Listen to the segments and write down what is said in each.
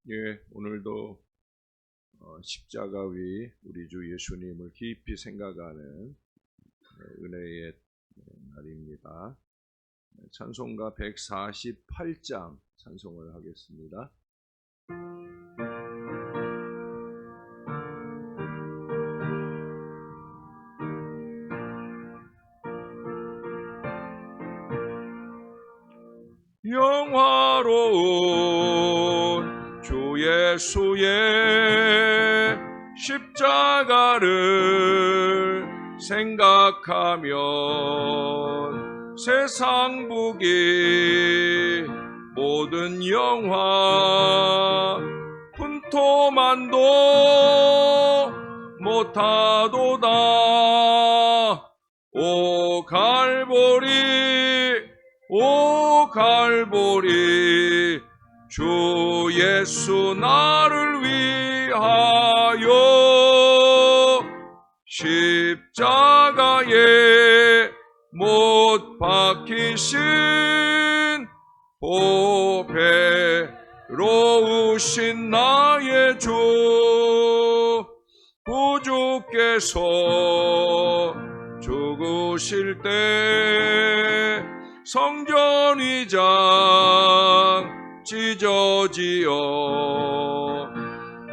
예, 오늘도 십자가 위 우리 주 예수님을 깊이 생각하는 은혜의 날입니다. 찬송가 148장 찬송을 하겠습니다. 영화로운 주 예수의 십자가를 생각하면 세상 부귀 모든 영화 분토만도 못하도다. 오 갈보리 오 갈보리 주 예수 나를 위하여 십자가에 못 박히신 보배로우신 나의 주 구주께서 죽으실 때 성전 위장 찢어지어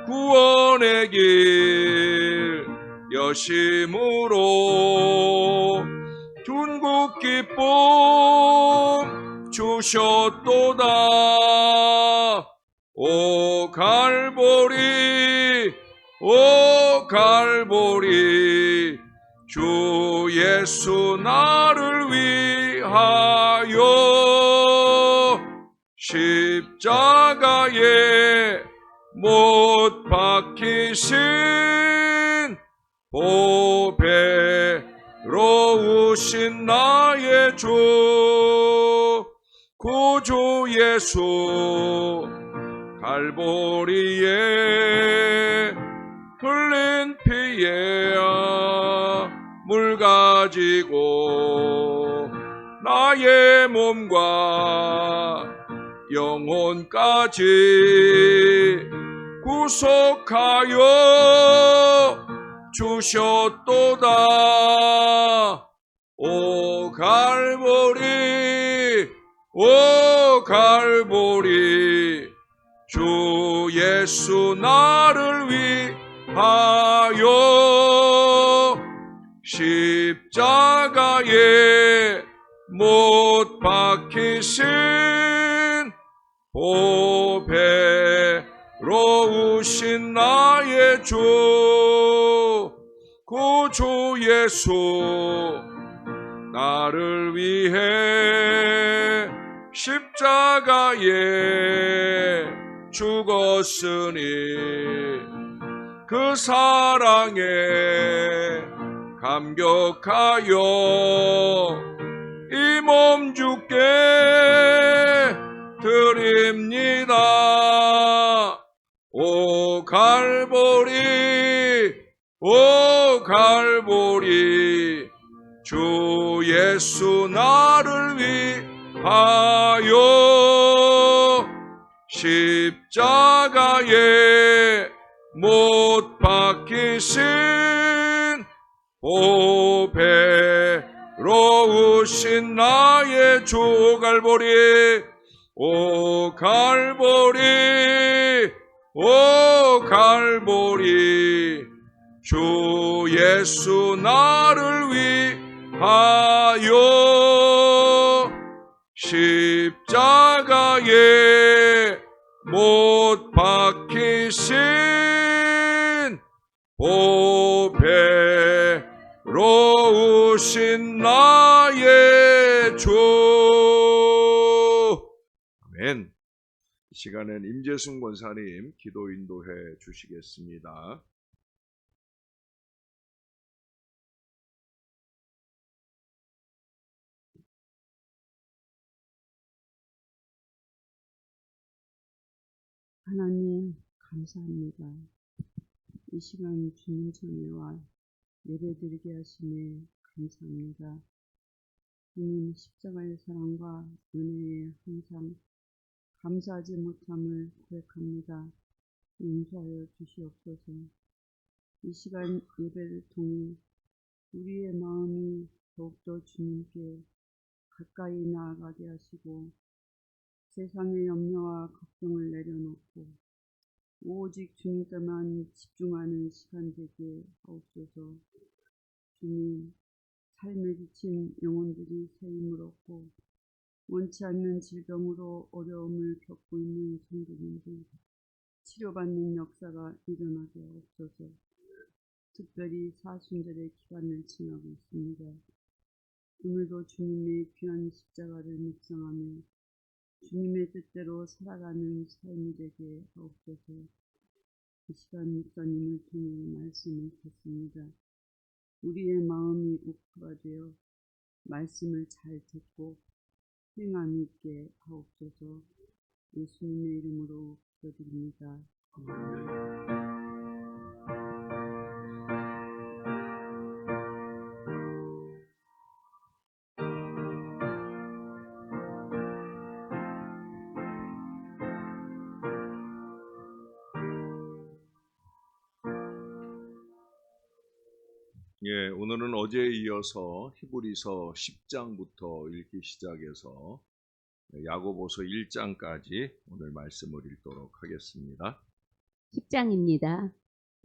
구원의 길 여심으로 중국 기쁨 주셨도다. 오 갈보리 오 갈보리 주 예수 나를 위하여 십자가에 못 박히신 보배로우신 나의 주 구주 예수 갈보리에 흘린 피에 물 가지고 나의 몸과 영혼까지 구속하여 주셨도다. 오 갈보리 오 갈보리 주 예수 나를 위하여 십자가에 못 박히신 보배로우신 나의 주 구주 예수 나를 위해 십자가에 죽었으니 그 사랑에 감격하여 이 몸 주께 드립니다. 오 갈보리 오 갈보리 주 예수 나를 위하여 십자가에 못 박히신 보배로우신 나의 주 갈보리 오 갈보리 오 갈보리 주 예수 나를 위하여 십자가에 못 박히신 보배로우신 나의 주. 아멘. 이 시간엔 임재승 권사님 기도 인도해 주시겠습니다. 하나님 감사합니다. 이 시간 주님 전에와 예배드리게 하시네 감사합니다. 주님 십자가의 사랑과 은혜에 항상 감사하지 못함을 고백합니다. 용서하여 주시옵소서. 이 시간 예배를 통해 우리의 마음이 더욱더 주님께 가까이 나아가게 하시고 세상의 염려와 걱정을 내려놓고 오직 주님께만 집중하는 시간 되게 하옵소서. 주님, 삶에 지친 영혼들이 새 힘을 얻고 원치 않는 질병으로 어려움을 겪고 있는 성도님들 치료받는 역사가 일어나게 하옵소서. 특별히 사순절의 기간을 지나고 있습니다. 오늘도 주님의 귀한 십자가를 묵상하며 주님의 뜻대로 살아가는 삶이 되게 하옵소서. 이 시간 목사님을 통해 말씀을 듣습니다. 우리의 마음이 옥토가 되어 말씀을 잘 듣고 행함 있게 하옵소서. 예수님의 이름으로 기도드립니다. 예, 오늘은 어제에 이어서 히브리서 10장부터 읽기 시작해서 야고보서 1장까지 오늘 말씀을 읽도록 하겠습니다. 10장입니다.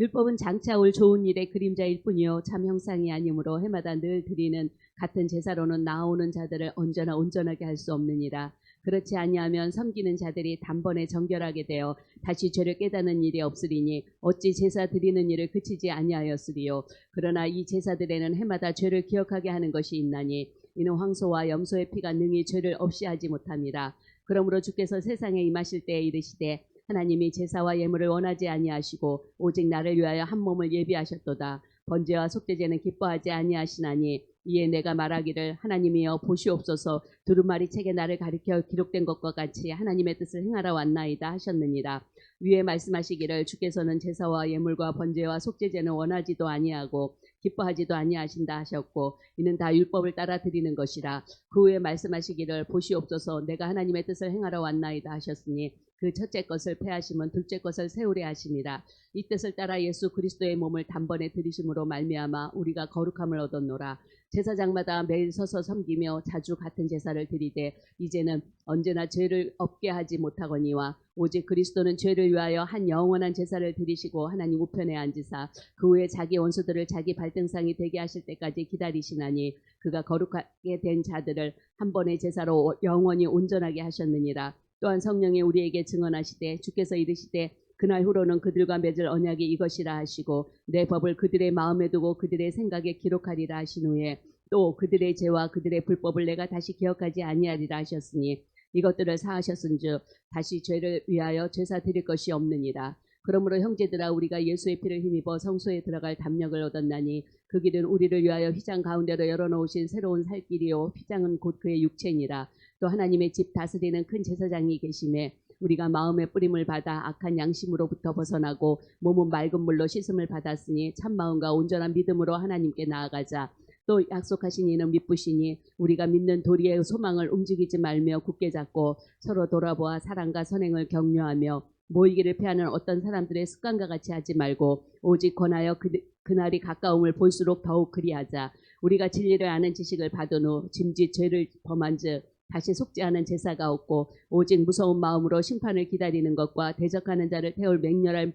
율법은 장차 올 좋은 일의 그림자일 뿐이요 참 형상이 아니므로 해마다 늘 드리는 같은 제사로는 나오는 자들을 언제나 온전하게 할 수 없느니라. 그렇지 아니하면 섬기는 자들이 단번에 정결하게 되어 다시 죄를 깨닫는 일이 없으리니 어찌 제사 드리는 일을 그치지 아니하였으리요. 그러나 이 제사들에는 해마다 죄를 기억하게 하는 것이 있나니 이는 황소와 염소의 피가 능히 죄를 없이 하지 못함이라. 그러므로 주께서 세상에 임하실 때에 이르시되 하나님이 제사와 예물을 원하지 아니하시고 오직 나를 위하여 한 몸을 예비하셨도다. 번제와 속죄제는 기뻐하지 아니하시나니 이에 내가 말하기를 하나님이여 보시옵소서 두루마리 책에 나를 가리켜 기록된 것과 같이 하나님의 뜻을 행하러 왔나이다 하셨느니라. 위에 말씀하시기를 주께서는 제사와 예물과 번제와 속죄제는 원하지도 아니하고 기뻐하지도 아니하신다 하셨고 이는 다 율법을 따라 드리는 것이라. 그 후에 말씀하시기를 보시옵소서 내가 하나님의 뜻을 행하러 왔나이다 하셨으니 그 첫째 것을 폐하시면 둘째 것을 세우려 하심이라. 이 뜻을 따라 예수 그리스도의 몸을 단번에 들이심으로 말미암아 우리가 거룩함을 얻었노라. 제사장마다 매일 서서 섬기며 자주 같은 제사를 드리되 이제는 언제나 죄를 없게 하지 못하거니와 오직 그리스도는 죄를 위하여 한 영원한 제사를 드리시고 하나님 우편에 앉으사 그 후에 자기 원수들을 자기 발등상이 되게 하실 때까지 기다리시나니 그가 거룩하게 된 자들을 한 번의 제사로 영원히 온전하게 하셨느니라. 또한 성령이 우리에게 증언하시되 주께서 이르시되 그날 후로는 그들과 맺을 언약이 이것이라 하시고 내 법을 그들의 마음에 두고 그들의 생각에 기록하리라 하신 후에 또 그들의 죄와 그들의 불법을 내가 다시 기억하지 아니하리라 하셨으니 이것들을 사하셨은즉 다시 죄를 위하여 제사 드릴 것이 없느니라. 그러므로 형제들아 우리가 예수의 피를 힘입어 성소에 들어갈 담력을 얻었나니 그 길은 우리를 위하여 휘장 가운데로 열어놓으신 새로운 살 길이요 휘장은 곧 그의 육체니라. 또 하나님의 집 다스리는 큰 제사장이 계심에 우리가 마음의 뿌림을 받아 악한 양심으로부터 벗어나고 몸은 맑은 물로 씻음을 받았으니 참마음과 온전한 믿음으로 하나님께 나아가자. 또 약속하신 이는 미쁘시니 우리가 믿는 도리의 소망을 움직이지 말며 굳게 잡고 서로 돌아보아 사랑과 선행을 격려하며 모이기를 피하는 어떤 사람들의 습관과 같이 하지 말고 오직 권하여 그날이 가까움을 볼수록 더욱 그리하자. 우리가 진리를 아는 지식을 받은 후 짐짓 죄를 범한즉 다시 속죄하는 제사가 없고 오직 무서운 마음으로 심판을 기다리는 것과 대적하는 자를 태울 맹렬한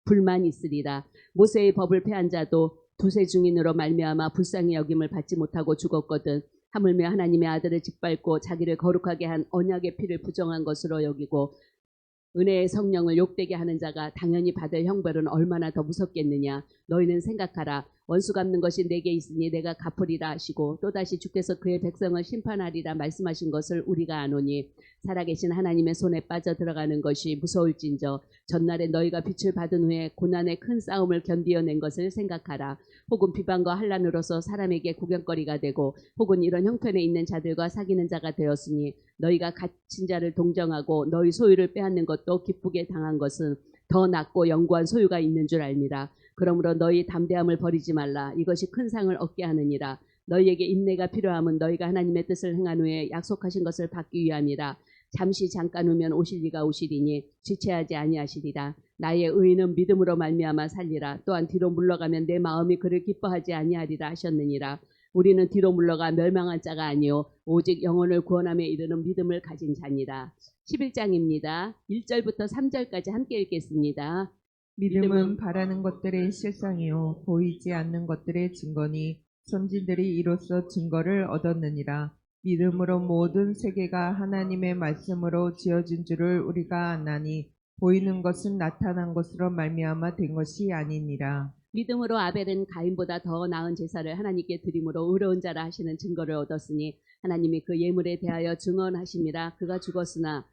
불만이 있으리라. 모세의 법을 폐한 자도 두세 증인으로 말미암아 불쌍히 여김을 받지 못하고 죽었거든. 하물며 하나님의 아들을 짓밟고 자기를 거룩하게 한 언약의 피를 부정한 것으로 여기고 은혜의 성령을 욕되게 하는 자가 당연히 받을 형벌은 얼마나 더 무섭겠느냐. 너희는 생각하라. 원수 갚는 것이 내게 있으니 내가 갚으리라 하시고 또다시 주께서 그의 백성을 심판하리라 말씀하신 것을 우리가 아노니 살아계신 하나님의 손에 빠져 들어가는 것이 무서울진저 전날에 너희가 빛을 받은 후에 고난의 큰 싸움을 견디어낸 것을 생각하라. 혹은 비방과 환난으로서 사람에게 구경거리가 되고 혹은 이런 형편에 있는 자들과 사귀는 자가 되었으니 너희가 갇힌 자를 동정하고 너희 소유를 빼앗는 것도 기쁘게 당한 것은 더 낫고 영구한 소유가 있는 줄 알미라. 그러므로 너희 담대함을 버리지 말라. 이것이 큰 상을 얻게 하느니라. 너희에게 인내가 필요함은 너희가 하나님의 뜻을 행한 후에 약속하신 것을 받기 위함이라. 잠시 잠깐 후면 오실 이가 오시리니 지체하지 아니하시리라. 나의 의인은 믿음으로 말미암아 살리라. 또한 뒤로 물러가면 내 마음이 그를 기뻐하지 아니하리라 하셨느니라. 우리는 뒤로 물러가 멸망한 자가 아니요 오직 영혼을 구원함에 이르는 믿음을 가진 자니라. 11장입니다. 1절부터 3절까지 함께 읽겠습니다. 믿음은 바라는 것들의 실상이요 보이지 않는 것들의 증거니 선지들이 이로써 증거를 얻었느니라. 믿음으로 모든 세계가 하나님의 말씀으로 지어진 줄을 우리가 아나니 보이는 것은 나타난 것으로 말미암아 된 것이 아니니라. 믿음으로 아벨은 가인보다 더 나은 제사를 하나님께 드림으로 의로운 자라 하시는 증거를 얻었으니 하나님이 그 예물에 대하여 증언하심이라. 그가 죽었으나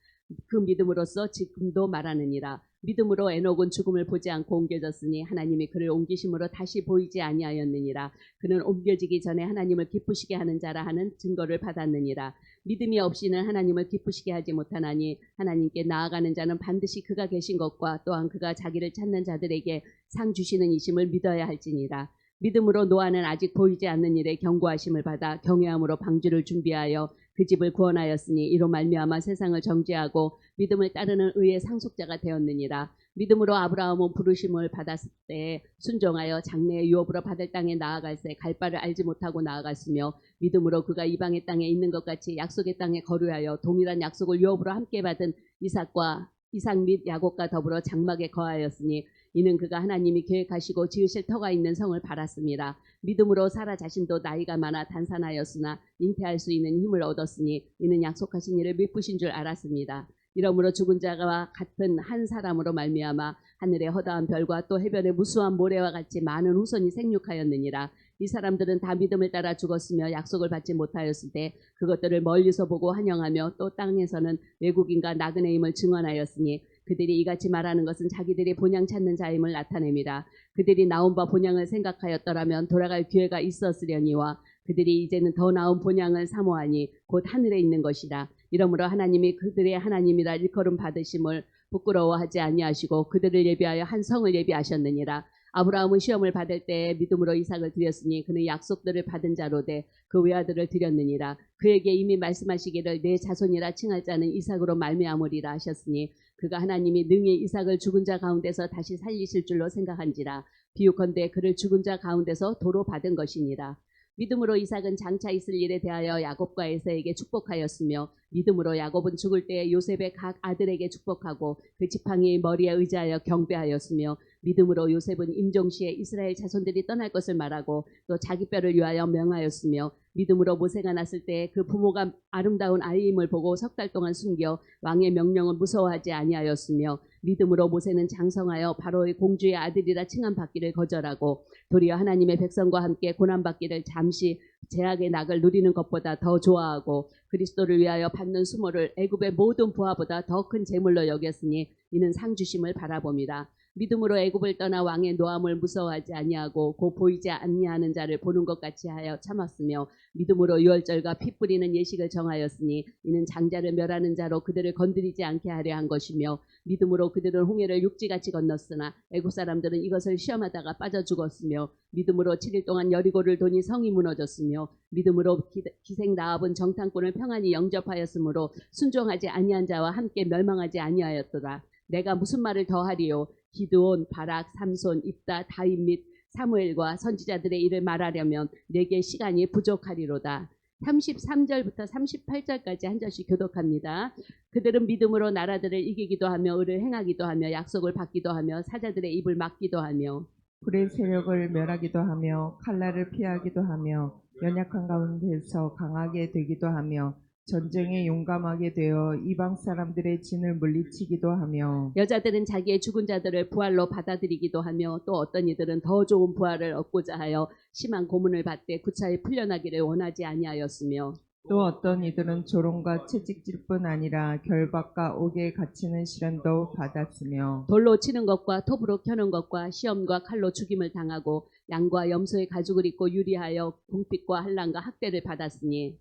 그 믿음으로써 지금도 말하느니라. 믿음으로 에녹은 죽음을 보지 않고 옮겨졌으니 하나님이 그를 옮기심으로 다시 보이지 아니하였느니라. 그는 옮겨지기 전에 하나님을 기쁘시게 하는 자라 하는 증거를 받았느니라. 믿음이 없이는 하나님을 기쁘시게 하지 못하나니 하나님께 나아가는 자는 반드시 그가 계신 것과 또한 그가 자기를 찾는 자들에게 상 주시는 이심을 믿어야 할지니라. 믿음으로 노아는 아직 보이지 않는 일에 경고하심을 받아 경외함으로 방주를 준비하여 그 집을 구원하였으니 이로 말미암아 세상을 정죄하고 믿음을 따르는 의의 상속자가 되었느니라. 믿음으로 아브라함은 부르심을 받았을 때 순종하여 장래의 유업으로 받을 땅에 나아갈새 갈 바를 알지 못하고 나아갔으며 믿음으로 그가 이방의 땅에 있는 것 같이 약속의 땅에 거류하여 동일한 약속을 유업으로 함께 받은 이삭 및 야곱과 더불어 장막에 거하였으니 이는 그가 하나님이 계획하시고 지으실 터가 있는 성을 바랐습니다. 믿음으로 사라 자신도 나이가 많아 단산하였으나 잉태할 수 있는 힘을 얻었으니 이는 약속하신 이를 미쁘신 줄 알았습니다. 이러므로 죽은 자와 같은 한 사람으로 말미암아 하늘의 허다한 별과 또 해변의 무수한 모래와 같이 많은 후손이 생육하였느니라. 이 사람들은 다 믿음을 따라 죽었으며 약속을 받지 못하였을 때 그것들을 멀리서 보고 환영하며 또 땅에서는 외국인과 나그네임을 증언하였으니 그들이 이같이 말하는 것은 자기들이 본향 찾는 자임을 나타냅니다. 그들이 나온 바 본향을 생각하였더라면 돌아갈 기회가 있었으려니와 그들이 이제는 더 나은 본향을 사모하니 곧 하늘에 있는 것이라. 이러므로 하나님이 그들의 하나님이라 일컬음 받으심을 부끄러워하지 아니하시고 그들을 예비하여 한 성을 예비하셨느니라. 아브라함은 시험을 받을 때에 믿음으로 이삭을 드렸으니 그는 약속들을 받은 자로 돼 그 외아들을 드렸느니라. 그에게 이미 말씀하시기를 내 자손이라 칭할 자는 이삭으로 말미암으리라 하셨으니 그가 하나님이 능히 이삭을 죽은 자 가운데서 다시 살리실 줄로 생각한지라. 비유컨대 그를 죽은 자 가운데서 도로 받은 것이니라. 믿음으로 이삭은 장차 있을 일에 대하여 야곱과 에서에게 축복하였으며 믿음으로 야곱은 죽을 때에 요셉의 각 아들에게 축복하고 그 지팡이 머리에 의지하여 경배하였으며 믿음으로 요셉은 임종시에 이스라엘 자손들이 떠날 것을 말하고 또 자기 뼈를 위하여 명하였으며 믿음으로 모세가 났을 때 그 부모가 아름다운 아이임을 보고 석 달 동안 숨겨 왕의 명령을 무서워하지 아니하였으며 믿음으로 모세는 장성하여 바로의 공주의 아들이라 칭함 받기를 거절하고 도리어 하나님의 백성과 함께 고난받기를 잠시 제약의 낙을 누리는 것보다 더 좋아하고 그리스도를 위하여 받는 수모를 애굽의 모든 부하보다 더 큰 재물로 여겼으니 이는 상 주심을 바라봅니다. 믿음으로 애굽을 떠나 왕의 노함을 무서워하지 아니하고 곧 보이지 아니하는 자를 보는 것 같이 하여 참았으며 믿음으로 유월절과 피 뿌리는 예식을 정하였으니 이는 장자를 멸하는 자로 그들을 건드리지 않게 하려 한 것이며 믿음으로 그들은 홍해를 육지같이 건넜으나 애굽 사람들은 이것을 시험하다가 빠져 죽었으며 믿음으로 7일 동안 여리고를 도니 성이 무너졌으며 믿음으로 기생 라합은 정탐꾼을 평안히 영접하였으므로 순종하지 아니한 자와 함께 멸망하지 아니하였더라. 내가 무슨 말을 더하리요? 기드온, 바락, 삼손, 입다, 다윗 및 사무엘과 선지자들의 일을 말하려면 내게 시간이 부족하리로다. 33절부터 38절까지 한 절씩 교독합니다. 그들은 믿음으로 나라들을 이기기도 하며 의를 행하기도 하며 약속을 받기도 하며 사자들의 입을 막기도 하며 불의 세력을 멸하기도 하며 칼날을 피하기도 하며 연약한 가운데서 강하게 되기도 하며 전쟁에 용감하게 되어 이방 사람들의 진을 물리치기도 하며 여자들은 자기의 죽은 자들을 부활로 받아들이기도 하며 또 어떤 이들은 더 좋은 부활을 얻고자 하여 심한 고문을 받되 구차히 풀려나기를 원하지 아니하였으며 또 어떤 이들은 조롱과 채찍질뿐 아니라 결박과 옥에 갇히는 시련도 받았으며 돌로 치는 것과 톱으로 켜는 것과 시험과 칼로 죽임을 당하고 양과 염소의 가죽을 입고 유리하여 궁핍과 환난과 학대를 받았으니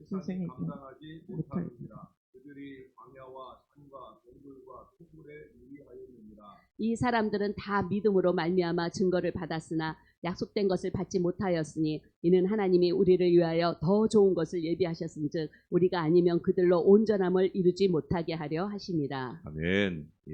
선생님 감당하지 못하느니라. 그들이 광야와 산과 동굴과 콧물에 유리하였느니라. 이 사람들은 다 믿음으로 말미암아 증거를 받았으나 약속된 것을 받지 못하였으니 이는 하나님이 우리를 위하여 더 좋은 것을 예비하셨은즉 우리가 아니면 그들로 온전함을 이루지 못하게 하려 하심이라. 아멘. 예,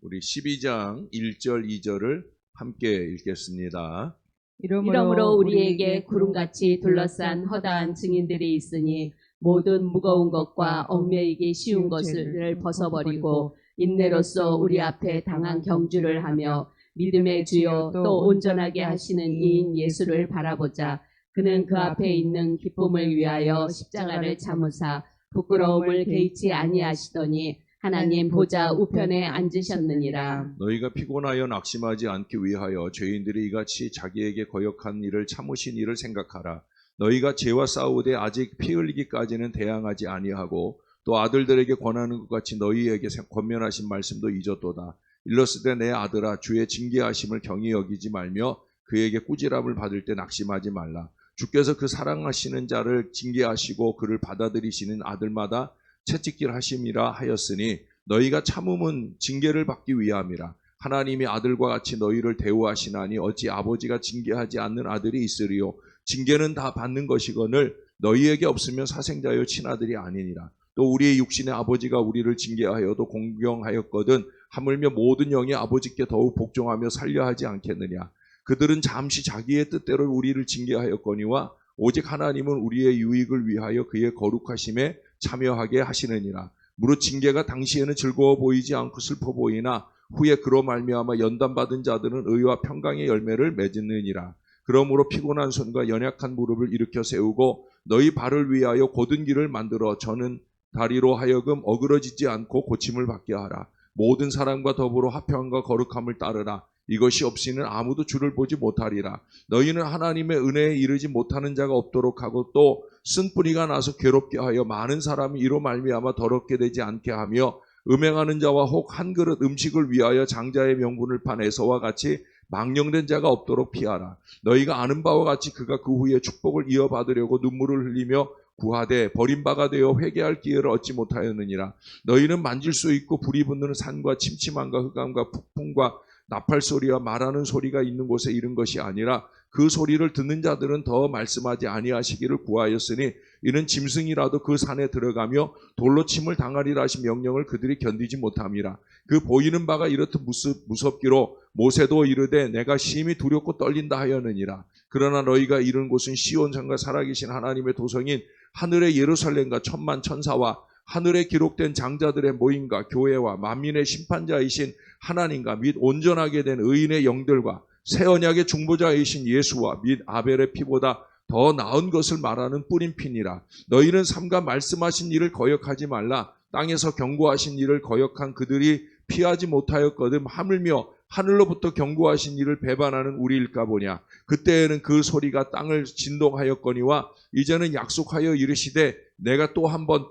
우리 12장 1절 2절을 함께 읽겠습니다. 이러므로 우리에게 구름같이 둘러싼 허다한 증인들이 있으니 모든 무거운 것과 얽매이기 쉬운 것을 벗어버리고 인내로써 우리 앞에 당한 경주를 하며 믿음의 주요 또 온전하게 하시는 이인 예수를 바라보자. 그는 그 앞에 있는 기쁨을 위하여 십자가를 참으사 부끄러움을 개의치 아니하시더니 하나님 보좌 우편에 앉으셨느니라. 너희가 피곤하여 낙심하지 않기 위하여 죄인들이 이같이 자기에게 거역한 일을 참으신 일을 생각하라. 너희가 죄와 싸우되 아직 피 흘리기까지는 대항하지 아니하고 또 아들들에게 권하는 것 같이 너희에게 권면하신 말씀도 잊었도다. 일렀을 때 내 아들아 주의 징계하심을 경히 여기지 말며 그에게 꾸지람을 받을 때 낙심하지 말라. 주께서 그 사랑하시는 자를 징계하시고 그를 받아들이시는 아들마다 채찍질 하심이라 하였으니 너희가 참음은 징계를 받기 위함이라. 하나님이 아들과 같이 너희를 대우하시나니 어찌 아버지가 징계하지 않는 아들이 있으리요. 징계는 다 받는 것이거늘 너희에게 없으면 사생자여 친아들이 아니니라. 또 우리의 육신의 아버지가 우리를 징계하여도 공경하였거든 하물며 모든 영이 아버지께 더욱 복종하며 살려 하지 않겠느냐. 그들은 잠시 자기의 뜻대로 우리를 징계하였거니와 오직 하나님은 우리의 유익을 위하여 그의 거룩하심에 참여하게 하시느니라. 무릇 징계가 당시에는 즐거워 보이지 않고 슬퍼 보이나 후에 그로 말미암아 연단받은 자들은 의와 평강의 열매를 맺느니라. 그러므로 피곤한 손과 연약한 무릎을 일으켜 세우고 너희 발을 위하여 곧은 길을 만들어 저는 다리로 하여금 어그러지지 않고 고침을 받게 하라. 모든 사람과 더불어 화평과 거룩함을 따르라. 이것이 없이는 아무도 주를 보지 못하리라. 너희는 하나님의 은혜에 이르지 못하는 자가 없도록 하고 또 쓴뿌리가 나서 괴롭게 하여 많은 사람이 이로 말미암아 더럽게 되지 않게 하며 음행하는 자와 혹 한 그릇 음식을 위하여 장자의 명분을 판 에서와 같이 망령된 자가 없도록 피하라. 너희가 아는 바와 같이 그가 그 후에 축복을 이어받으려고 눈물을 흘리며 구하되 버림바가 되어 회개할 기회를 얻지 못하였느니라. 너희는 만질 수 있고 불이 붙는 산과 침침함과 흑암과 폭풍과 나팔 소리와 말하는 소리가 있는 곳에 이른 것이 아니라 그 소리를 듣는 자들은 더 말씀하지 아니하시기를 구하였으니 이는 짐승이라도 그 산에 들어가며 돌로 침을 당하리라 하신 명령을 그들이 견디지 못함이라. 그 보이는 바가 이렇듯 무섭기로 모세도 이르되 내가 심히 두렵고 떨린다 하였느니라. 그러나 너희가 이른 곳은 시온산과 살아계신 하나님의 도성인 하늘의 예루살렘과 천만 천사와 하늘에 기록된 장자들의 모임과 교회와 만민의 심판자이신 하나님과 및 온전하게 된 의인의 영들과 새 언약의 중보자이신 예수와 및 아벨의 피보다 더 나은 것을 말하는 뿌린 피니라. 너희는 삼가 말씀하신 일을 거역하지 말라. 땅에서 경고하신 일을 거역한 그들이 피하지 못하였거든 하물며 하늘로부터 경고하신 일을 배반하는 우리일까 보냐. 그때에는 그 소리가 땅을 진동하였거니와 이제는 약속하여 이르시되 내가 또 한 번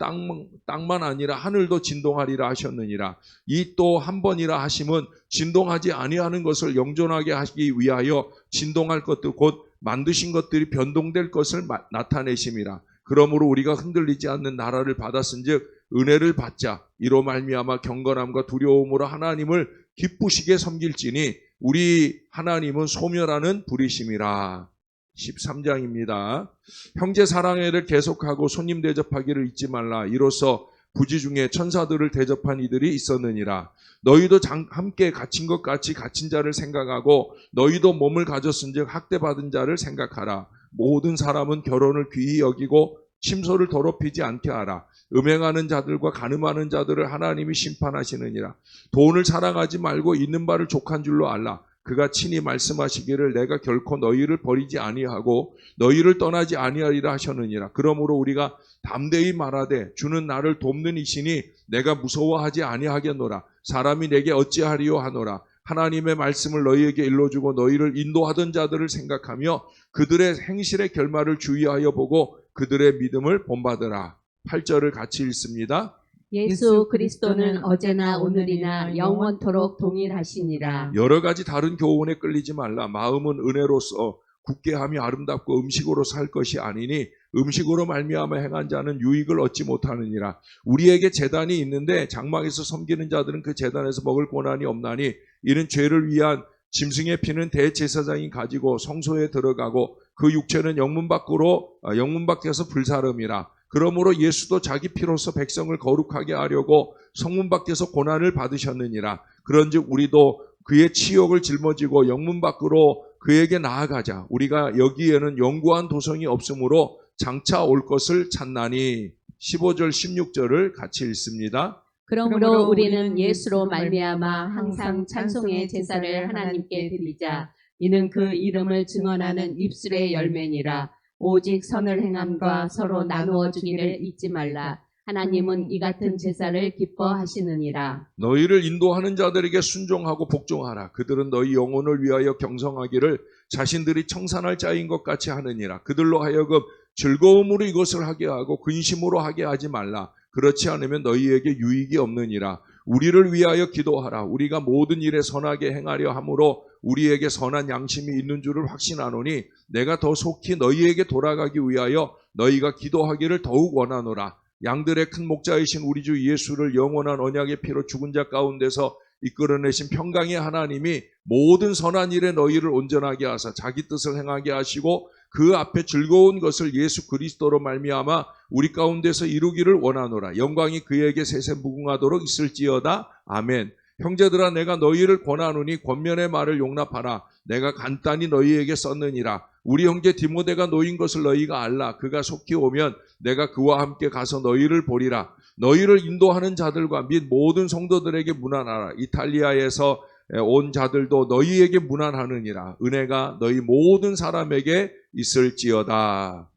땅만 아니라 하늘도 진동하리라 하셨느니라. 이 또 한 번이라 하심은 진동하지 아니하는 것을 영존하게 하시기 위하여 진동할 것들 곧 만드신 것들이 변동될 것을 나타내심이라. 그러므로 우리가 흔들리지 않는 나라를 받았은즉 은혜를 받자. 이로 말미암아 경건함과 두려움으로 하나님을 기쁘시게 섬길지니 우리 하나님은 소멸하는 불이심이라. 13장입니다. 형제 사랑회를 계속하고 손님 대접하기를 잊지 말라. 이로써 부지 중에 천사들을 대접한 이들이 있었느니라. 너희도 함께 갇힌 것 같이 갇힌 자를 생각하고 너희도 몸을 가졌은즉 학대받은 자를 생각하라. 모든 사람은 결혼을 귀히 여기고 침소를 더럽히지 않게 하라. 음행하는 자들과 간음하는 자들을 하나님이 심판하시느니라. 돈을 사랑하지 말고 있는 바를 족한 줄로 알라. 그가 친히 말씀하시기를 내가 결코 너희를 버리지 아니하고 너희를 떠나지 아니하리라 하셨느니라. 그러므로 우리가 담대히 말하되 주는 나를 돕는 이시니 내가 무서워하지 아니하겠노라. 사람이 내게 어찌하리요 하노라. 하나님의 말씀을 너희에게 일러주고 너희를 인도하던 자들을 생각하며 그들의 행실의 결말을 주의하여 보고 그들의 믿음을 본받으라. 8절을 같이 읽습니다. 예수 그리스도는 어제나 오늘이나 영원토록 동일하시니라. 여러 가지 다른 교훈에 끌리지 말라. 마음은 은혜로서 굳게 하며 아름답고 음식으로 살 것이 아니니 음식으로 말미암아 행한 자는 유익을 얻지 못하느니라. 우리에게 제단이 있는데 장막에서 섬기는 자들은 그 제단에서 먹을 권한이 없나니 이는 죄를 위한 짐승의 피는 대제사장이 가지고 성소에 들어가고 그 육체는 영문 밖에서 불사름이라. 그러므로 예수도 자기 피로서 백성을 거룩하게 하려고 성문 밖에서 고난을 받으셨느니라. 그런즉 우리도 그의 치욕을 짊어지고 영문 밖으로 그에게 나아가자. 우리가 여기에는 영구한 도성이 없으므로 장차 올 것을 찾나니. 15절 16절을 같이 읽습니다. 그러므로 우리는 예수로 말미암아 항상 찬송의 제사를 하나님께 드리자. 이는 그 이름을 증언하는 입술의 열매니라. 오직 선을 행함과 서로 나누어 주기를 잊지 말라. 하나님은 이 같은 제사를 기뻐하시느니라. 너희를 인도하는 자들에게 순종하고 복종하라. 그들은 너희 영혼을 위하여 경성하기를 자신들이 청산할 자인 것 같이 하느니라. 그들로 하여금 즐거움으로 이것을 하게 하고 근심으로 하게 하지 말라. 그렇지 않으면 너희에게 유익이 없느니라. 우리를 위하여 기도하라. 우리가 모든 일에 선하게 행하려 함으로 우리에게 선한 양심이 있는 줄을 확신하노니 내가 더 속히 너희에게 돌아가기 위하여 너희가 기도하기를 더욱 원하노라. 양들의 큰 목자이신 우리 주 예수를 영원한 언약의 피로 죽은 자 가운데서 이끌어내신 평강의 하나님이 모든 선한 일에 너희를 온전하게 하사 자기 뜻을 행하게 하시고 그 앞에 즐거운 것을 예수 그리스도로 말미암아 우리 가운데서 이루기를 원하노라. 영광이 그에게 세세 무궁하도록 있을지어다. 아멘. 형제들아, 내가 너희를 권하노니 권면의 말을 용납하라. 내가 간단히 너희에게 썼느니라. 우리 형제 디모데가 놓인 것을 너희가 알라. 그가 속히 오면 내가 그와 함께 가서 너희를 보리라. 너희를 인도하는 자들과 및 모든 성도들에게 문안하라. 이탈리아에서 온 자들도 너희에게 문안하느니라. 은혜가 너희 모든 사람에게 있을지어다.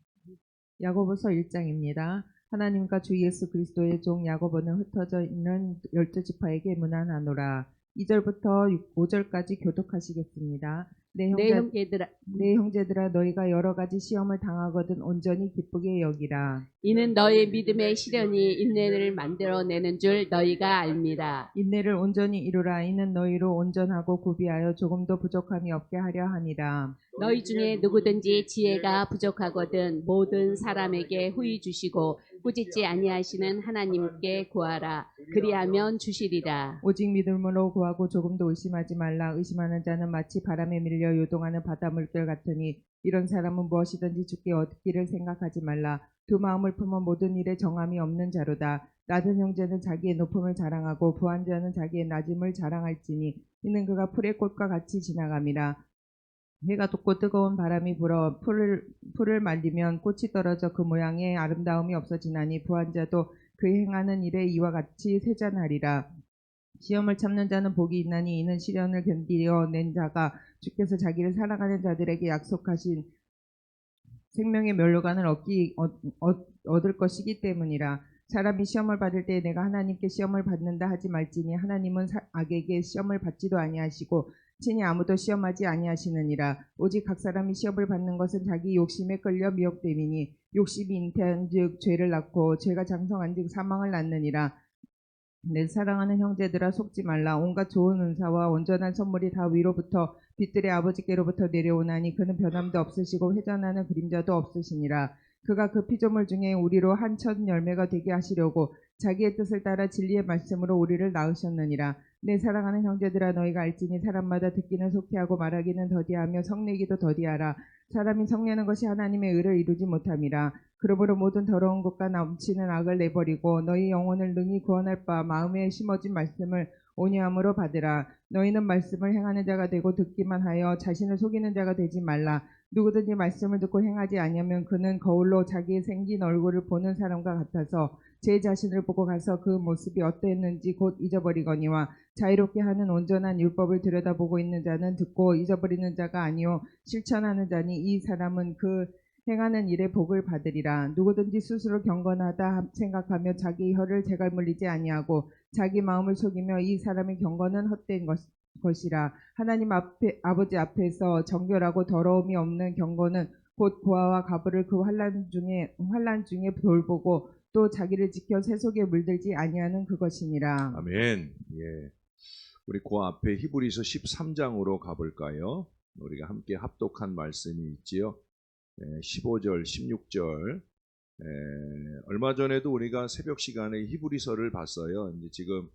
야고보서 1장입니다. 하나님과 주 예수 그리스도의 종 야고보는 흩어져 있는 12지파에게 문안하노라. 2절부터 5절까지 교독하시겠습니다. 내 형제들아 너희가 여러 가지 시험을 당하거든 온전히 기쁘게 여기라. 이는 너희 믿음의 시련이 인내를 만들어내는 줄 너희가 압니다. 인내를 온전히 이루라. 이는 너희로 온전하고 구비하여 조금도 부족함이 없게 하려 함이라. 너희 중에 누구든지 지혜가 부족하거든 모든 사람에게 후히 주시고 꾸짖지 아니하시는 하나님께 구하라. 그리하면 주시리라. 오직 믿음으로 구하고 조금도 의심하지 말라. 의심하는 자는 마치 바람에 밀려 요동하는 바다 물결 같으니 이런 사람은 무엇이든지 주께 얻기를 생각하지 말라. 두 마음을 품은 모든 일에 정함이 없는 자로다. 낮은 형제는 자기의 높음을 자랑하고 부한 자는 자기의 낮음을 자랑할지니 이는 그가 풀의 꽃과 같이 지나감이라. 해가 돋고 뜨거운 바람이 불어 풀을 말리면 꽃이 떨어져 그 모양의 아름다움이 없어지나니 부한 자도 그 행하는 일에 이와 같이 쇠잔하리라. 시험을 참는 자는 복이 있나니 이는 시련을 견디어 낸 자가 주께서 자기를 사랑하는 자들에게 약속하신 생명의 멸류관을 얻을 것이기 때문이라. 사람이 시험을 받을 때 내가 하나님께 시험을 받는다 하지 말지니 하나님은 악에게 시험을 받지도 아니하시고 친히 아무도 시험하지 아니하시느니라. 오직 각 사람이 시험을 받는 것은 자기 욕심에 끌려 미혹됨이니 욕심이 잉태한즉 죄를 낳고 죄가 장성한즉 사망을 낳느니라. 내 사랑하는 형제들아 속지 말라. 온갖 좋은 은사와 온전한 선물이 다 위로부터 빛들의 아버지께로부터 내려오나니 그는 변함도 없으시고 회전하는 그림자도 없으시니라. 그가 그 피조물 중에 우리로 한 첫 열매가 되게 하시려고 자기의 뜻을 따라 진리의 말씀으로 우리를 낳으셨느니라. 내 사랑하는 형제들아 너희가 알지니 사람마다 듣기는 속히 하고 말하기는 더디하며 성내기도 더디하라. 사람이 성내는 것이 하나님의 의를 이루지 못함이라. 그러므로 모든 더러운 것과 넘치는 악을 내버리고 너희 영혼을 능히 구원할 바 마음에 심어진 말씀을 온유함으로 받으라. 너희는 말씀을 행하는 자가 되고 듣기만 하여 자신을 속이는 자가 되지 말라. 누구든지 말씀을 듣고 행하지 아니하면 그는 거울로 자기의 생긴 얼굴을 보는 사람과 같아서 제 자신을 보고 가서 그 모습이 어떠했는지 곧 잊어버리거니와 자유롭게 하는 온전한 율법을 들여다보고 있는 자는 듣고 잊어버리는 자가 아니요 실천하는 자니 이 사람은 그 행하는 일에 복을 받으리라. 누구든지 스스로 경건하다 생각하며 자기 혀를 제갈 물리지 아니하고 자기 마음을 속이며 이 사람의 경건은 헛된 것이라. 하나님 아버지 앞에서 정결하고 더러움이 없는 경건은 곧 고아와 가부를 그 환난 중에 돌보고 또 자기를 지켜 세속에 물들지 아니하는 그것이니라. 아멘. 예. 우리 그 앞에 히브리서 13장으로 가볼까요? 우리가 함께 합독한 말씀이 있지요. 15절, 16절. 얼마 전에도 우리가 새벽 시간에 히브리서를 봤어요. 이제 지금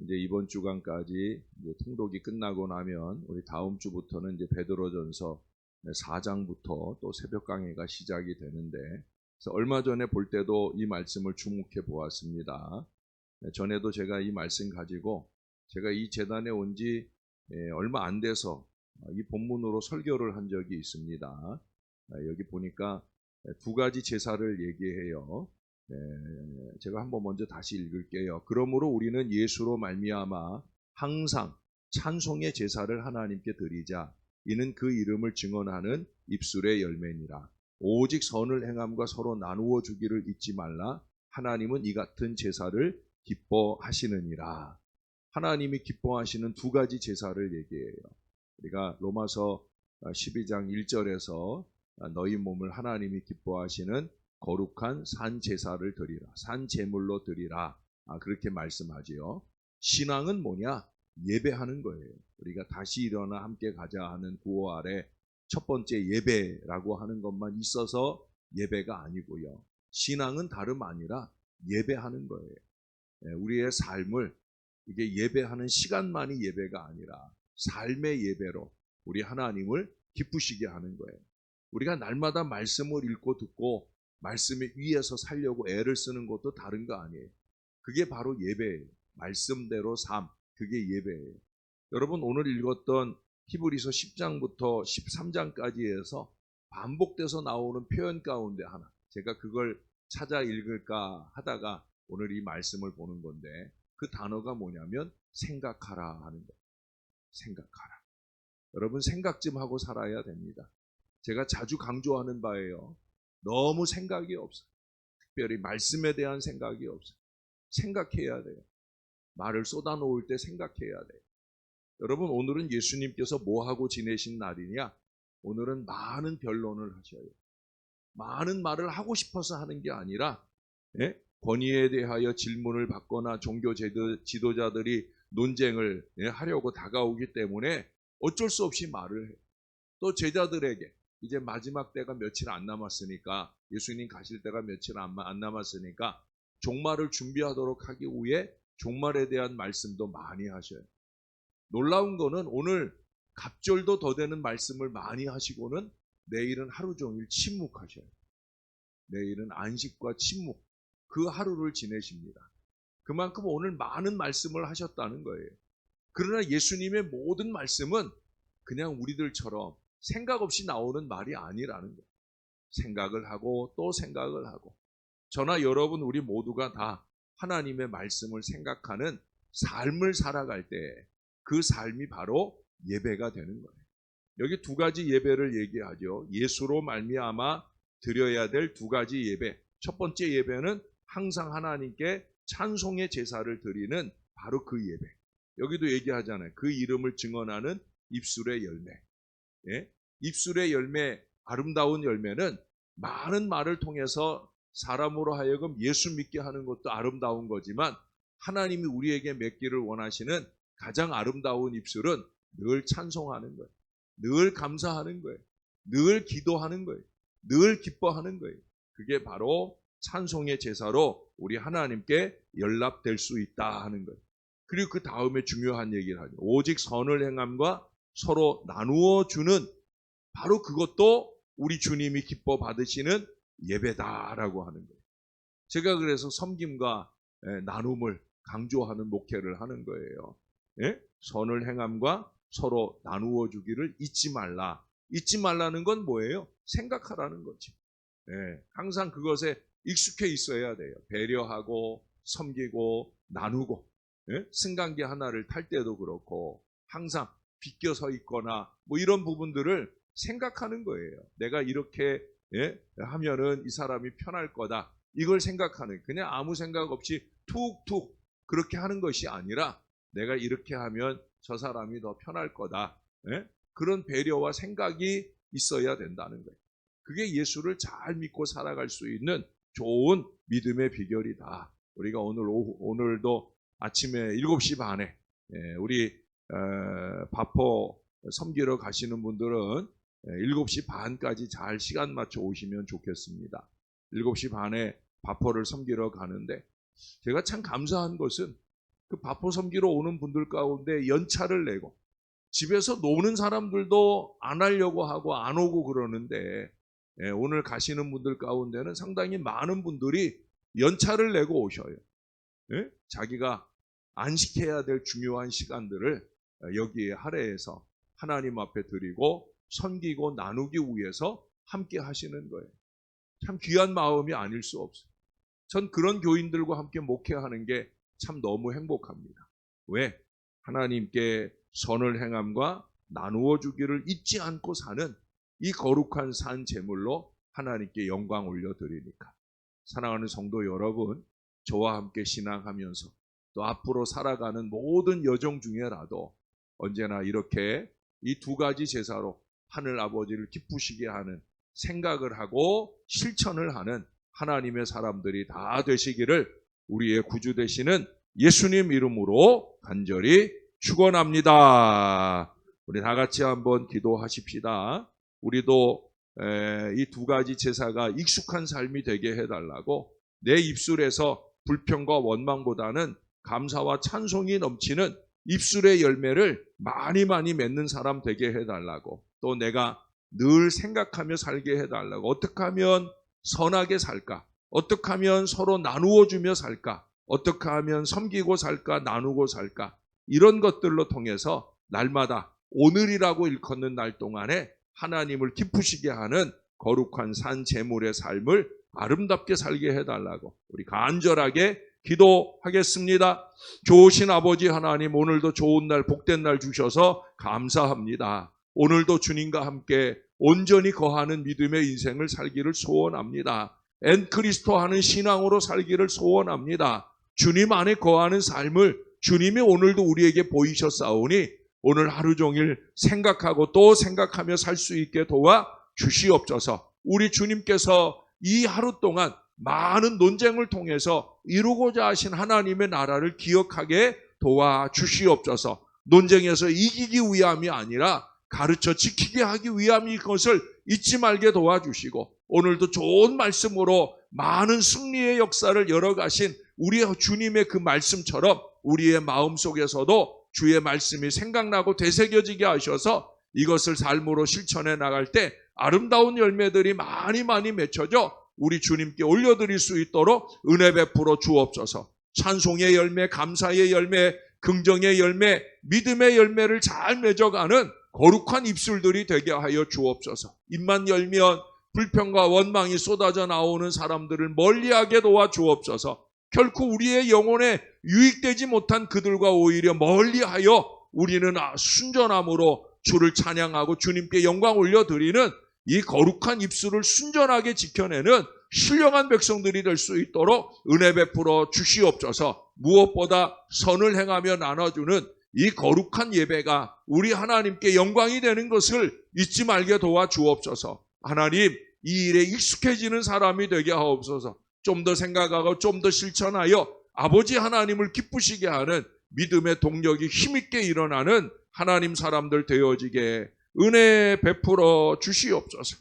이제 이번 주간까지 이제 통독이 끝나고 나면 우리 다음 주부터는 이제 베드로전서 4장부터 또 새벽 강해가 시작이 되는데, 그래서 얼마 전에 볼 때도 이 말씀을 주목해 보았습니다. 전에도 제가 이 말씀 가지고 제가 이 재단에 온 지 얼마 안 돼서 이 본문으로 설교를 한 적이 있습니다. 여기 보니까 두 가지 제사를 얘기해요. 제가 한번 먼저 다시 읽을게요. 그러므로 우리는 예수로 말미암아 항상 찬송의 제사를 하나님께 드리자. 이는 그 이름을 증언하는 입술의 열매니라. 오직 선을 행함과 서로 나누어 주기를 잊지 말라. 하나님은 이 같은 제사를 기뻐하시느니라. 하나님이 기뻐하시는 두 가지 제사를 얘기해요. 우리가 로마서 12장 1절에서 너희 몸을 하나님이 기뻐하시는 거룩한 산 제사를 드리라. 산 제물로 드리라. 그렇게 말씀하지요. 신앙은 뭐냐? 예배하는 거예요. 우리가 다시 일어나 함께 가자 하는 구호 아래 첫 번째 예배라고 하는 것만 있어서 예배가 아니고요. 신앙은 다름 아니라 예배하는 거예요. 우리의 삶을 이게 예배하는 시간만이 예배가 아니라 삶의 예배로 우리 하나님을 기쁘시게 하는 거예요. 우리가 날마다 말씀을 읽고 듣고 말씀 위에서 살려고 애를 쓰는 것도 다른 거 아니에요. 그게 바로 예배예요. 말씀대로 삶, 그게 예배예요. 여러분 오늘 읽었던 히브리서 10장부터 13장까지 해서 반복돼서 나오는 표현 가운데 하나, 제가 그걸 찾아 읽을까 하다가 오늘 이 말씀을 보는 건데, 그 단어가 뭐냐면 생각하라 하는 거예요. 생각하라. 여러분 생각 좀 하고 살아야 됩니다. 제가 자주 강조하는 바예요. 너무 생각이 없어요. 특별히 말씀에 대한 생각이 없어요. 생각해야 돼요. 말을 쏟아놓을 때 생각해야 돼요. 여러분 오늘은 예수님께서 뭐하고 지내신 날이냐? 오늘은 많은 변론을 하셔요. 많은 말을 하고 싶어서 하는 게 아니라 권위에 대하여 질문을 받거나 종교 지도자들이 논쟁을 하려고 다가오기 때문에 어쩔 수 없이 말을 해요. 또 제자들에게 이제 마지막 때가 며칠 안 남았으니까, 예수님 가실 때가 며칠 안 남았으니까 종말을 준비하도록 하기 위해 종말에 대한 말씀도 많이 하셔요. 놀라운 거는 오늘 갑절도 더 되는 말씀을 많이 하시고는 내일은 하루 종일 침묵하셔요. 내일은 안식과 침묵, 그 하루를 지내십니다. 그만큼 오늘 많은 말씀을 하셨다는 거예요. 그러나 예수님의 모든 말씀은 그냥 우리들처럼 생각 없이 나오는 말이 아니라는 거예요. 생각을 하고 또 생각을 하고, 저나 여러분 우리 모두가 다 하나님의 말씀을 생각하는 삶을 살아갈 때 그 삶이 바로 예배가 되는 거예요. 여기 두 가지 예배를 얘기하죠. 예수로 말미암아 드려야 될 두 가지 예배. 첫 번째 예배는 항상 하나님께 찬송의 제사를 드리는 바로 그 예배. 여기도 얘기하잖아요. 그 이름을 증언하는 입술의 열매. 입술의 열매, 아름다운 열매는 많은 말을 통해서 사람으로 하여금 예수 믿게 하는 것도 아름다운 거지만, 하나님이 우리에게 맺기를 원하시는 가장 아름다운 입술은 늘 찬송하는 거예요. 늘 감사하는 거예요. 늘 기도하는 거예요. 늘 기뻐하는 거예요. 그게 바로 찬송의 제사로 우리 하나님께 연락될 수 있다 하는 거예요. 그리고 그 다음에 중요한 얘기를 하죠. 오직 선을 행함과 서로 나누어 주는, 바로 그것도 우리 주님이 기뻐 받으시는 예배다라고 하는 거예요. 제가 그래서 섬김과 나눔을 강조하는 목회를 하는 거예요. 선을 행함과 서로 나누어 주기를 잊지 말라. 잊지 말라는 건 뭐예요? 생각하라는 거지. 항상 그것에 익숙해 있어야 돼요. 배려하고 섬기고 나누고, 승강기 하나를 탈 때도 그렇고 항상 비껴 서 있거나 뭐 이런 부분들을 생각하는 거예요. 내가 이렇게 하면은 이 사람이 편할 거다. 이걸 생각하는, 그냥 아무 생각 없이 툭툭 그렇게 하는 것이 아니라 내가 이렇게 하면 저 사람이 더 편할 거다. 그런 배려와 생각이 있어야 된다는 거예요. 그게 예수를 잘 믿고 살아갈 수 있는 좋은 믿음의 비결이다. 우리가 오늘도 아침에 7시 반에 우리 바포 섬기러 가시는 분들은 7시 반까지 잘 시간 맞춰 오시면 좋겠습니다. 7시 반에 바포를 섬기러 가는데, 제가 참 감사한 것은 그 바포 섬기러 오는 분들 가운데 연차를 내고 집에서 노는 사람들도 안 하려고 하고 안 오고 그러는데, 오늘 가시는 분들 가운데는 상당히 많은 분들이 연차를 내고 오셔요. 자기가 안식해야 될 중요한 시간들을 여기에 할애해서 하나님 앞에 드리고 섬기고 나누기 위해서 함께 하시는 거예요. 참 귀한 마음이 아닐 수 없어요. 전 그런 교인들과 함께 목회하는 게 참 너무 행복합니다. 왜? 하나님께 선을 행함과 나누어 주기를 잊지 않고 사는 이 거룩한 산 제물로 하나님께 영광 올려드리니까. 사랑하는 성도 여러분, 저와 함께 신앙하면서 또 앞으로 살아가는 모든 여정 중에라도 언제나 이렇게 이 두 가지 제사로 하늘 아버지를 기쁘시게 하는 생각을 하고 실천을 하는 하나님의 사람들이 다 되시기를 우리의 구주 되시는 예수님 이름으로 간절히 축원합니다. 우리 다 같이 한번 기도하십시다. 우리도 이 두 가지 제사가 익숙한 삶이 되게 해달라고, 내 입술에서 불평과 원망보다는 감사와 찬송이 넘치는 입술의 열매를 많이 맺는 사람 되게 해달라고, 또 내가 늘 생각하며 살게 해달라고, 어떻게 하면 선하게 살까? 어떻게 하면 서로 나누어 주며 살까? 어떻게 하면 섬기고 살까? 나누고 살까? 이런 것들로 통해서 날마다 오늘이라고 일컫는 날 동안에 하나님을 기쁘시게 하는 거룩한 산 제물의 삶을 아름답게 살게 해달라고 우리 간절하게 기도하겠습니다. 좋으신 아버지 하나님, 오늘도 좋은 날, 복된 날 주셔서 감사합니다. 오늘도 주님과 함께 온전히 거하는 믿음의 인생을 살기를 소원합니다. 엔크리스토 하는 신앙으로 살기를 소원합니다. 주님 안에 거하는 삶을 주님이 오늘도 우리에게 보이셨사오니 오늘 하루 종일 생각하고 또 생각하며 살 수 있게 도와 주시옵소서. 우리 주님께서 이 하루 동안 많은 논쟁을 통해서 이루고자 하신 하나님의 나라를 기억하게 도와 주시옵소서. 논쟁에서 이기기 위함이 아니라 가르쳐 지키게 하기 위함이 것을 잊지 말게 도와주시고, 오늘도 좋은 말씀으로 많은 승리의 역사를 열어가신 우리 주님의 그 말씀처럼 우리의 마음속에서도 주의 말씀이 생각나고 되새겨지게 하셔서 이것을 삶으로 실천해 나갈 때 아름다운 열매들이 많이 맺혀져 우리 주님께 올려드릴 수 있도록 은혜 베풀어 주옵소서. 찬송의 열매, 감사의 열매, 긍정의 열매, 믿음의 열매를 잘 맺어가는 거룩한 입술들이 되게 하여 주옵소서. 입만 열면 불평과 원망이 쏟아져 나오는 사람들을 멀리하게 도와 주옵소서. 결코 우리의 영혼에 유익되지 못한 그들과 오히려 멀리하여 우리는 순전함으로 주를 찬양하고 주님께 영광 올려드리는 이 거룩한 입술을 순전하게 지켜내는 신령한 백성들이 될 수 있도록 은혜 베풀어 주시옵소서. 무엇보다 선을 행하며 나눠주는 이 거룩한 예배가 우리 하나님께 영광이 되는 것을 잊지 말게 도와 주옵소서. 하나님, 이 일에 익숙해지는 사람이 되게 하옵소서. 좀 더 생각하고 좀 더 실천하여 아버지 하나님을 기쁘시게 하는 믿음의 동력이 힘있게 일어나는 하나님 사람들 되어지게 은혜 베풀어 주시옵소서.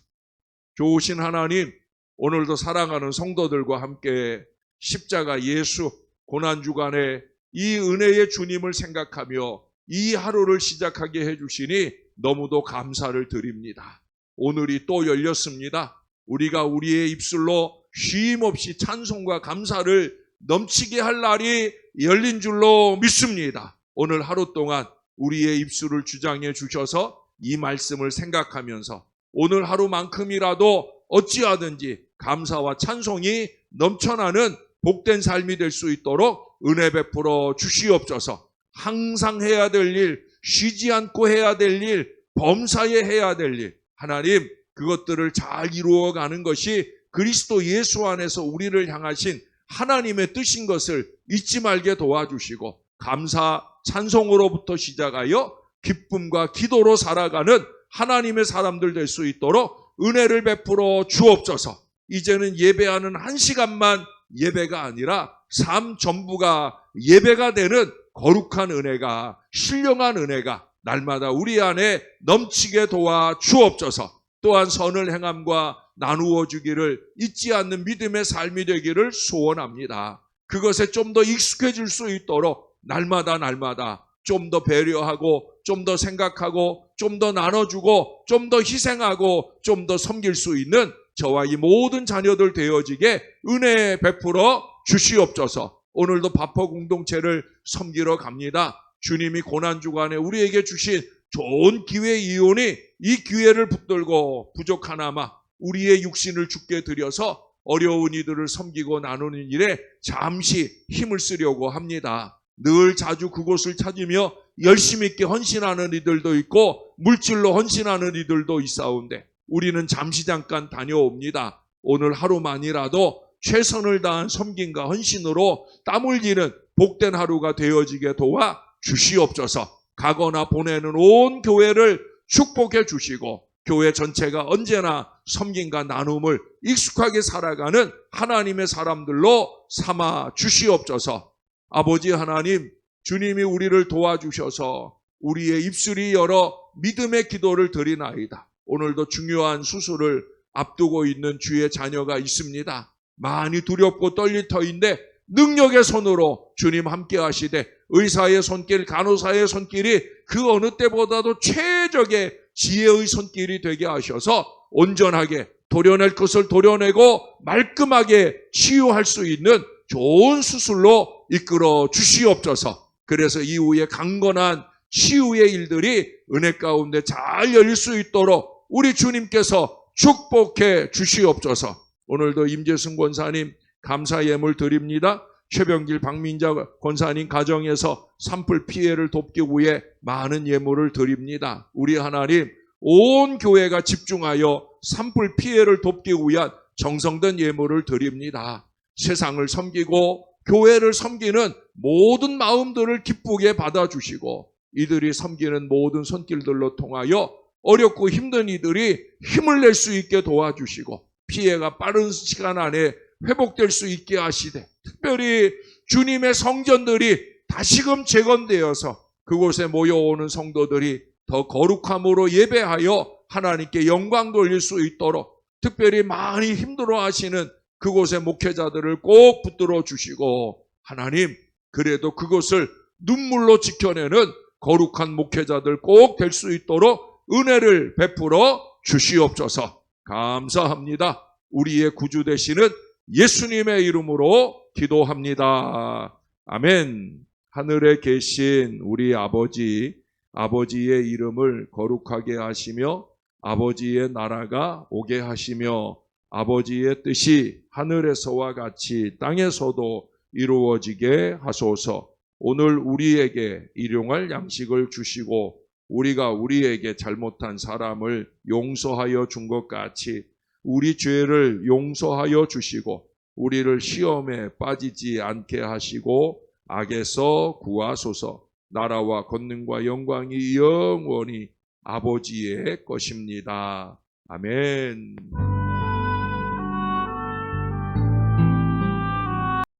좋으신 하나님, 오늘도 사랑하는 성도들과 함께 십자가 예수 고난주간에 이 은혜의 주님을 생각하며 이 하루를 시작하게 해주시니 너무도 감사를 드립니다. 오늘이 또 열렸습니다. 우리가 우리의 입술로 쉼없이 찬송과 감사를 넘치게 할 날이 열린 줄로 믿습니다. 오늘 하루 동안 우리의 입술을 주장해 주셔서 이 말씀을 생각하면서 오늘 하루만큼이라도 어찌하든지 감사와 찬송이 넘쳐나는 복된 삶이 될 수 있도록 은혜 베풀어 주시옵소서. 항상 해야 될 일, 쉬지 않고 해야 될 일, 범사에 해야 될 일, 하나님 그것들을 잘 이루어가는 것이 그리스도 예수 안에서 우리를 향하신 하나님의 뜻인 것을 잊지 말게 도와주시고, 감사, 찬송으로부터 시작하여 기쁨과 기도로 살아가는 하나님의 사람들 될 수 있도록 은혜를 베풀어 주옵소서. 이제는 예배하는 한 시간만 예배가 아니라 삶 전부가 예배가 되는 거룩한 은혜가, 신령한 은혜가 날마다 우리 안에 넘치게 도와 주옵소서. 또한 선을 행함과 나누어 주기를 잊지 않는 믿음의 삶이 되기를 소원합니다. 그것에 좀 더 익숙해질 수 있도록 날마다 좀 더 배려하고 좀 더 생각하고 좀 더 나눠주고 좀 더 희생하고 좀 더 섬길 수 있는 저와 이 모든 자녀들 되어지게 은혜 베풀어 주시옵소서. 오늘도 바퍼 공동체를 섬기러 갑니다. 주님이 고난주간에 우리에게 주신 좋은 기회 이오니 이 기회를 붙들고 부족하나마 우리의 육신을 주께 드려서 어려운 이들을 섬기고 나누는 일에 잠시 힘을 쓰려고 합니다. 늘 자주 그곳을 찾으며 열심히 있게 헌신하는 이들도 있고 물질로 헌신하는 이들도 있사온데 우리는 잠시 잠깐 다녀옵니다. 오늘 하루만이라도 최선을 다한 섬김과 헌신으로 땀 흘리는 복된 하루가 되어지게 도와 주시옵소서. 가거나 보내는 온 교회를 축복해 주시고 교회 전체가 언제나 섬김과 나눔을 익숙하게 살아가는 하나님의 사람들로 삼아 주시옵소서. 아버지 하나님, 주님이 우리를 도와주셔서 우리의 입술이 열어 믿음의 기도를 드리나이다. 오늘도 중요한 수술을 앞두고 있는 주의 자녀가 있습니다. 많이 두렵고 떨릴 터인데 능력의 손으로 주님 함께 하시되 의사의 손길, 간호사의 손길이 그 어느 때보다도 최적의 지혜의 손길이 되게 하셔서 온전하게 도려낼 것을 도려내고 말끔하게 치유할 수 있는 좋은 수술로 이끌어 주시옵소서. 그래서 이후에 강건한 치유의 일들이 은혜 가운데 잘 열릴 수 있도록 우리 주님께서 축복해 주시옵소서. 오늘도 임재승 권사님 감사 예물 드립니다. 최병길 박민자 권사님 가정에서 산불 피해를 돕기 위해 많은 예물을 드립니다. 우리 하나님, 온 교회가 집중하여 산불 피해를 돕기 위한 정성된 예물을 드립니다. 세상을 섬기고 교회를 섬기는 모든 마음들을 기쁘게 받아주시고 이들이 섬기는 모든 손길들로 통하여 어렵고 힘든 이들이 힘을 낼 수 있게 도와주시고 피해가 빠른 시간 안에 회복될 수 있게 하시되 특별히 주님의 성전들이 다시금 재건되어서 그곳에 모여오는 성도들이 더 거룩함으로 예배하여 하나님께 영광 돌릴 수 있도록 특별히 많이 힘들어하시는 그곳의 목회자들을 꼭 붙들어 주시고 하나님, 그래도 그것을 눈물로 지켜내는 거룩한 목회자들 꼭 될 수 있도록 은혜를 베풀어 주시옵소서. 감사합니다. 우리의 구주 되시는 예수님의 이름으로 기도합니다. 아멘. 하늘에 계신 우리 아버지, 아버지의 이름을 거룩하게 하시며 아버지의 나라가 오게 하시며 아버지의 뜻이 하늘에서와 같이 땅에서도 이루어지게 하소서. 오늘 우리에게 일용할 양식을 주시고 우리가 우리에게 잘못한 사람을 용서하여 준 것 같이 우리 죄를 용서하여 주시고 우리를 시험에 빠지지 않게 하시고 악에서 구하소서. 나라와 권능과 영광이 영원히 아버지의 것입니다. 아멘.